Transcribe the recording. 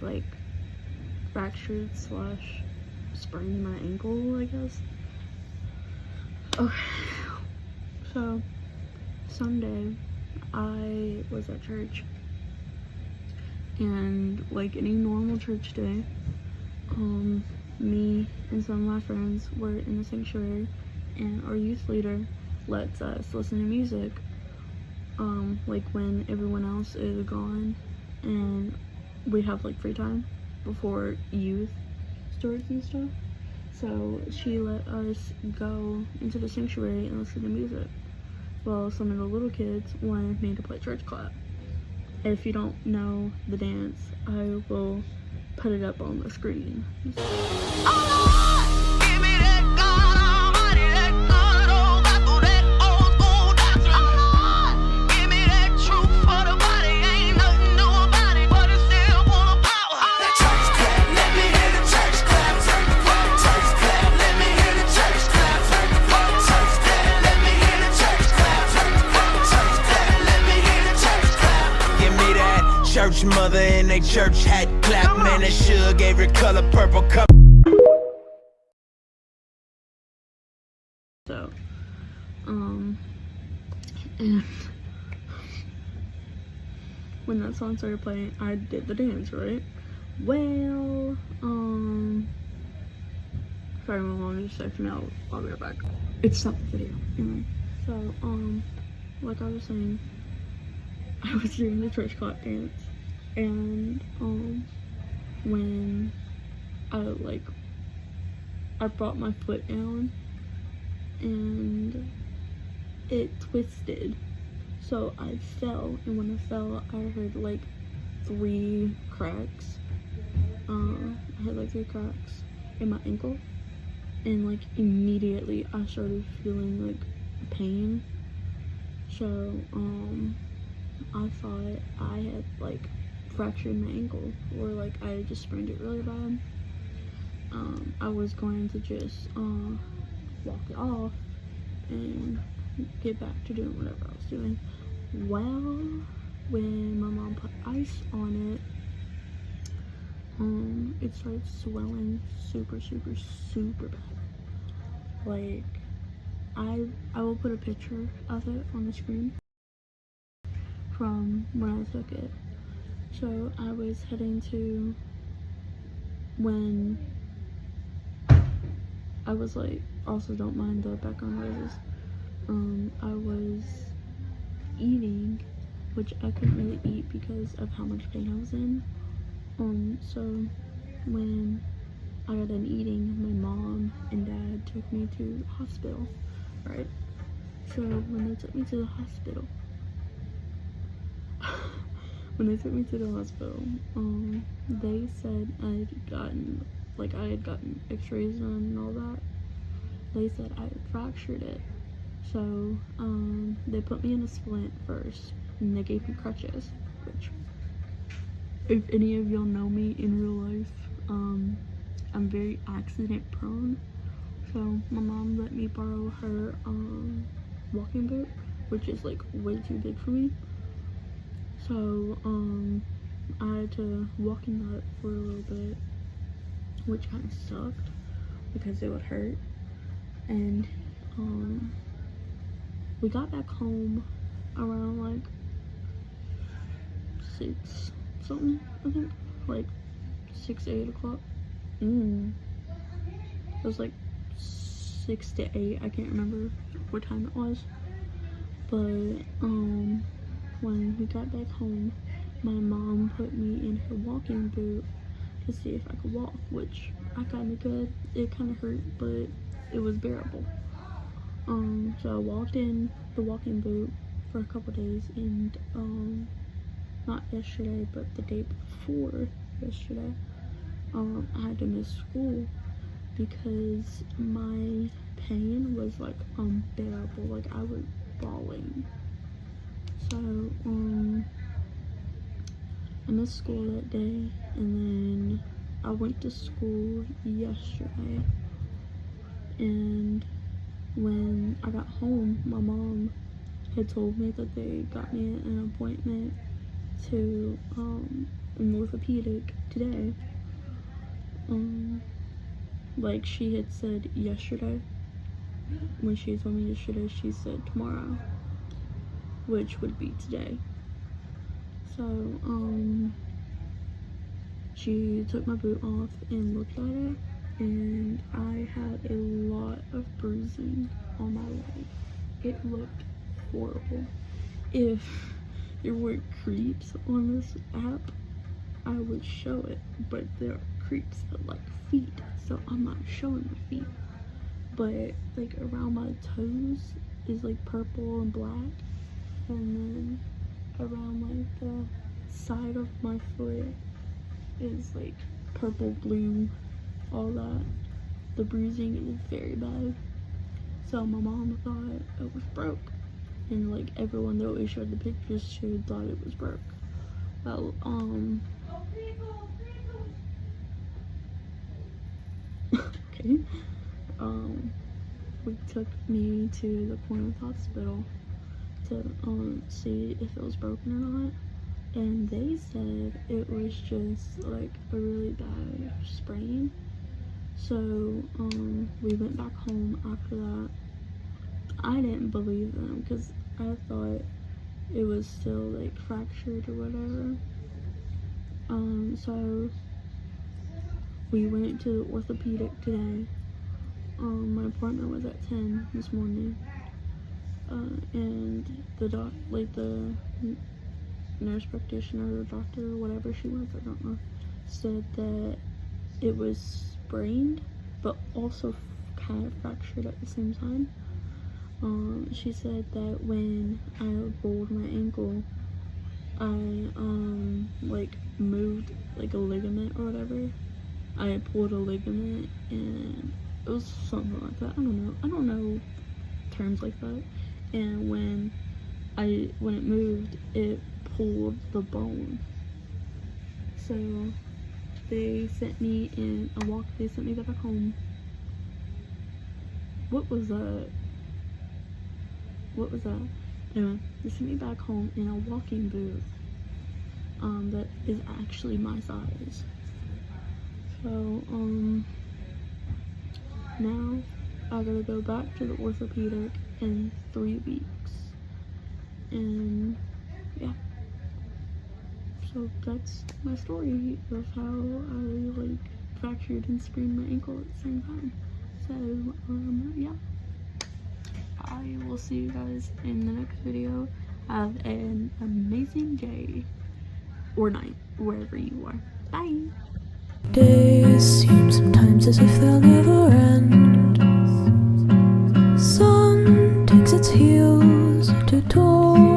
like fractured slash sprained my ankle, I guess. Okay, so Sunday I was at church, and like any normal church day, me and some of my friends were in the sanctuary, and our youth leader lets us listen to music like when everyone else is gone, and we have like free time before youth starts and stuff. So she let us go into the sanctuary and listen to music. Well, some of the little kids wanted me to play church clap. If you don't know the dance, I will put it up on the screen. Church mother in a church hat clap, man, that sugar gave her color purple cup. So, and when that song started playing, I did the dance, right? Well, sorry, my mom just texted me. I'll be right back. It stopped the video. Anyway, so, like I was saying, I was doing the church clap dance, and when I brought my foot down and it twisted, so I fell, and when I fell I heard like 3 cracks. I had like 3 cracks in my ankle, and like immediately I started feeling like pain. So I thought I had like fractured my ankle, or like I had just sprained it really bad. I was going to just walk it off and get back to doing whatever I was doing. Well, when my mom put ice on it, it started swelling super bad. Like, I will put a picture of it on the screen from when I took it. So I was heading to, when I was like, also don't mind the background noises, I was eating, which I couldn't really eat because of how much pain I was in. So when I got done eating, my mom and dad took me to the hospital, right? So when they took me to the hospital, they said I had gotten x-rays done and all that. They said I had fractured it. So they put me in a splint first, and they gave me crutches, which, if any of y'all know me in real life, I'm very accident prone. So my mom let me borrow her walking boot, which is like way too big for me. So I had to walk in that for a little bit, which kind of sucked because it would hurt. And we got back home around like 6 something, I think, like 6 to 8 o'clock. It was like 6 to 8, I can't remember what time it was. But when we got back home, my mom put me in her walking boot to see if I could walk, which I kind of could. It kind of hurt, but it was bearable. So I walked in the walking boot for a couple days, and not yesterday, but the day before yesterday, I had to miss school because my pain was like unbearable. Like, I was bawling. So I missed school that day, and then I went to school yesterday, and when I got home, my mom had told me that they got me an appointment to an orthopedic today. Like she had said yesterday, when she told me yesterday, she said tomorrow, which would be today. So, she took my boot off and looked at it, and I had a lot of bruising on my leg. It looked horrible. If there were creeps on this app, I would show it, but there are creeps that like feet, so I'm not showing my feet. But like around my toes is like purple and black, and then around like the side of my foot is like purple, blue, all that. The bruising is very bad. So my mom thought it was broke, and like everyone that we showed the pictures to thought it was broke. Well, okay. We took me to the Cornwall Hospital to see if it was broken or not, and they said it was just like a really bad sprain. So we went back home after that. I didn't believe them because I thought it was still like fractured or whatever. So we went to the orthopedic today. My appointment was at 10 this morning, and the nurse practitioner or doctor or whatever she was, I don't know, said that it was sprained but also kind of fractured at the same time. She said that when I rolled my ankle, I like moved like a ligament or whatever. I pulled a ligament, and it was something like that. I don't know terms like that. And when it moved, it pulled the bone. So they sent me in a walk. They sent me back home. What was that? Anyway, they sent me back home in a walking boot that is actually my size. So now I gotta go back to the orthopedic in 3 weeks, and yeah. So that's my story of how I like fractured and sprained my ankle at the same time. So yeah, I will see you guys in the next video. Have an amazing day or night wherever you are. Bye. Days seem sometimes as if they'll never end. Sun takes its heels to toll.